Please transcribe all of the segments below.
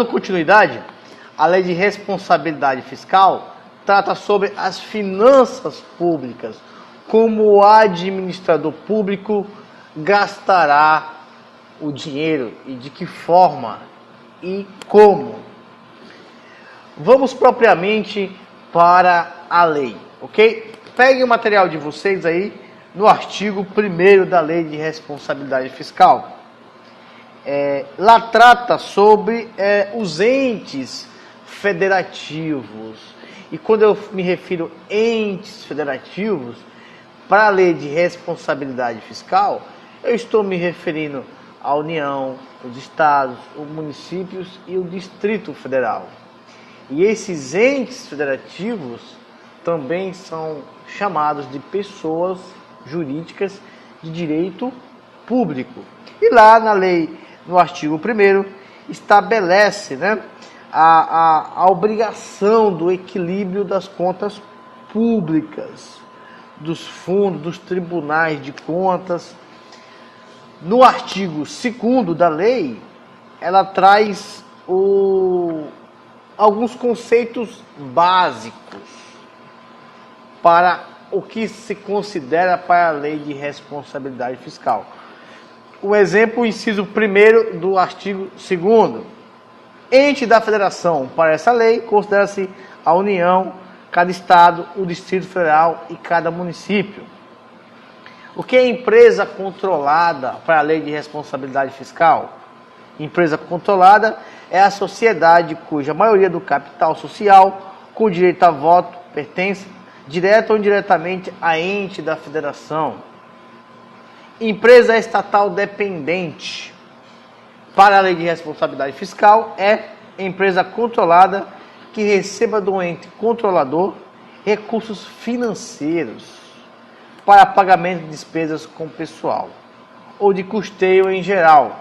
Dando continuidade, a Lei de Responsabilidade Fiscal trata sobre as finanças públicas, como o administrador público gastará o dinheiro e de que forma e como. Vamos propriamente para a lei, ok? Pegue o material de vocês aí no artigo 1º da Lei de Responsabilidade Fiscal. Lá trata sobre os entes federativos. E quando eu me refiro a entes federativos, para a Lei de Responsabilidade Fiscal, eu estou me referindo à União, os estados, os municípios e o Distrito Federal. E esses entes federativos também são chamados de pessoas jurídicas de direito público. E lá na lei, no artigo 1º, estabelece, a obrigação do equilíbrio das contas públicas, dos fundos, dos tribunais de contas. No artigo 2º da lei, ela traz alguns conceitos básicos para o que se considera para a Lei de Responsabilidade Fiscal. O exemplo, o inciso 1º do artigo 2º. Ente da federação para essa lei considera-se a União, cada estado, o Distrito Federal e cada município. O que é empresa controlada para a Lei de Responsabilidade Fiscal? Empresa controlada é a sociedade cuja maioria do capital social, com direito a voto, pertence, direta ou indiretamente, a ente da federação. Empresa estatal dependente para a Lei de Responsabilidade Fiscal é empresa controlada que receba do ente controlador recursos financeiros para pagamento de despesas com pessoal, ou de custeio em geral,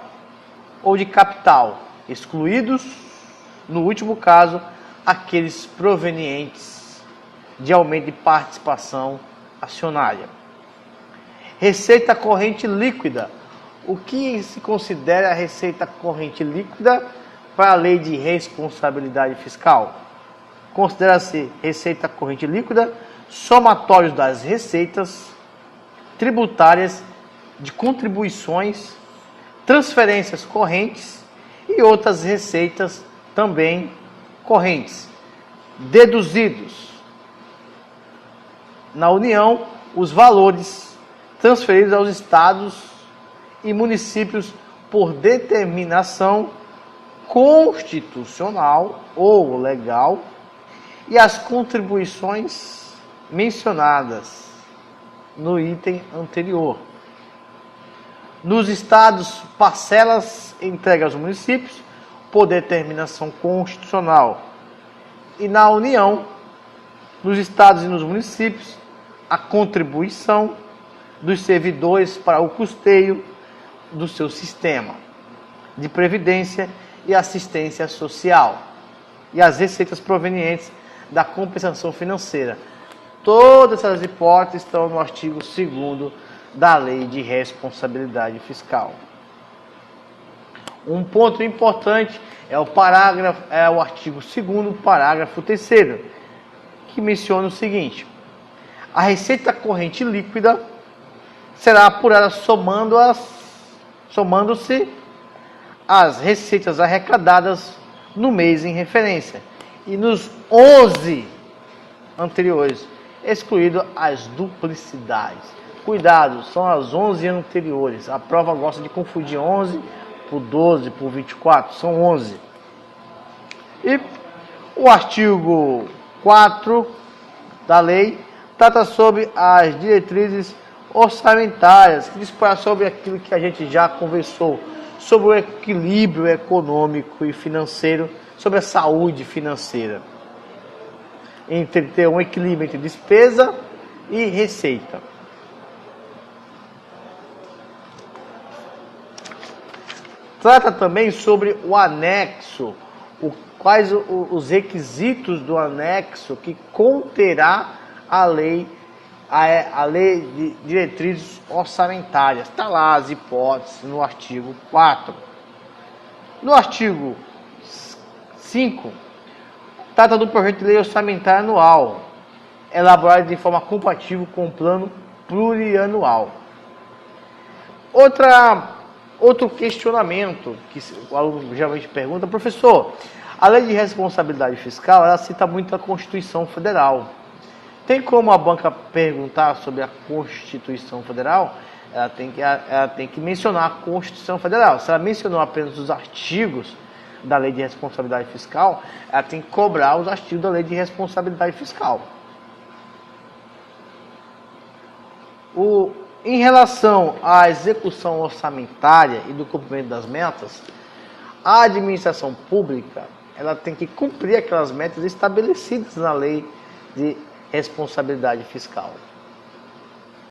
ou de capital, excluídos, no último caso, aqueles provenientes de aumento de participação acionária. Receita corrente líquida. O que se considera a receita corrente líquida para a Lei de Responsabilidade Fiscal? Considera-se receita corrente líquida somatórios das receitas tributárias, de contribuições, transferências correntes e outras receitas também correntes, deduzidos na União os valores transferidos aos estados e municípios por determinação constitucional ou legal e as contribuições mencionadas no item anterior. Nos estados, parcelas entregue aos municípios por determinação constitucional. E na União, nos estados e nos municípios, a contribuição dos servidores para o custeio do seu sistema de previdência e assistência social e as receitas provenientes da compensação financeira. Todas essas hipóteses estão no artigo 2º da Lei de Responsabilidade Fiscal. Um ponto importante é o artigo 2º, parágrafo 3º, que menciona o seguinte: a receita corrente líquida será apurada somando-se as receitas arrecadadas no mês em referência e nos 11 anteriores, excluído as duplicidades. Cuidado, são as 11 anteriores. A prova gosta de confundir 11 por 12, por 24, são 11. E o artigo 4 da lei trata sobre as diretrizes orçamentárias, que dispõe sobre aquilo que a gente já conversou, sobre o equilíbrio econômico e financeiro, sobre a saúde financeira, entre ter um equilíbrio entre despesa e receita. Trata também sobre o anexo, quais os requisitos do anexo que conterá a lei de diretrizes orçamentárias. Está lá as hipóteses no artigo 4. No artigo 5. Trata do projeto de lei orçamentária anual, elaborado de forma compatível com o plano plurianual. Outro questionamento que o aluno geralmente pergunta: professor, a lei de responsabilidade fiscal, ela cita muito a Constituição Federal. Tem como a banca perguntar sobre a Constituição Federal? Ela tem que mencionar a Constituição Federal. Se ela mencionou apenas os artigos da lei de responsabilidade fiscal, ela tem que cobrar os artigos da lei de responsabilidade fiscal. Em relação à execução orçamentária e do cumprimento das metas, a administração pública ela tem que cumprir aquelas metas estabelecidas na lei de responsabilidade fiscal.